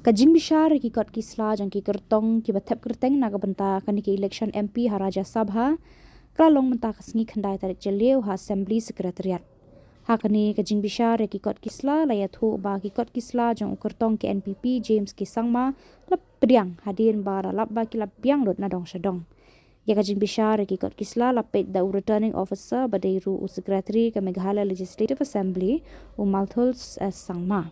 Kajing bishar ki kot kisla jang ki Kyrtong ki bathep Kyrteng naga Bynta kan ki Elekshon MP ha Rajya Sabha kralong Bynta kasngi khandai tarik jeliu ha Assembly Secretariat. Hakani kajing bishar ki kot kisla layat hu ba ki kot kisla jang Kyrtong ki NPP James ki Sangma lap Biang hadin bara lap ba ki lap Biang lot na dong shadong. Ya kajing bishar ki kot kisla lapet da returning officer badairu u secretary ke Meghalaya Legislative Assembly u Malthuls as Sangma.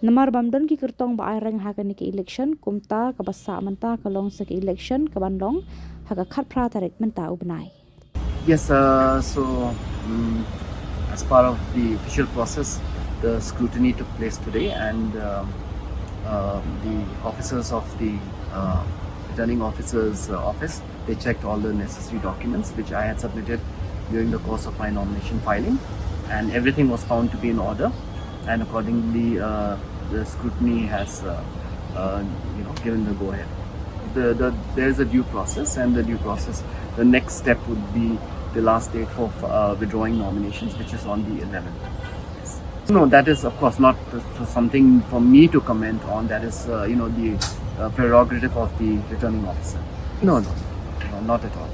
Namar bamdon ki Kyrtong ba airang hakani ki election kumta ka basa manta kalong sa ki election ka bandong haka khat pra tarik manta ubnai. Yes, as part of the official process, the scrutiny took place today, and the officers of the returning officer's office, they checked all the necessary documents which I had submitted during the course of my nomination filing, and everything was found to be in order, and accordingly the scrutiny has given the go-ahead. There is a due process, and the next step would be the last date for withdrawing nominations, which is on the 11th. Yes. No, that is of course not something for me to comment on. That is the prerogative of the returning officer. No, not at all.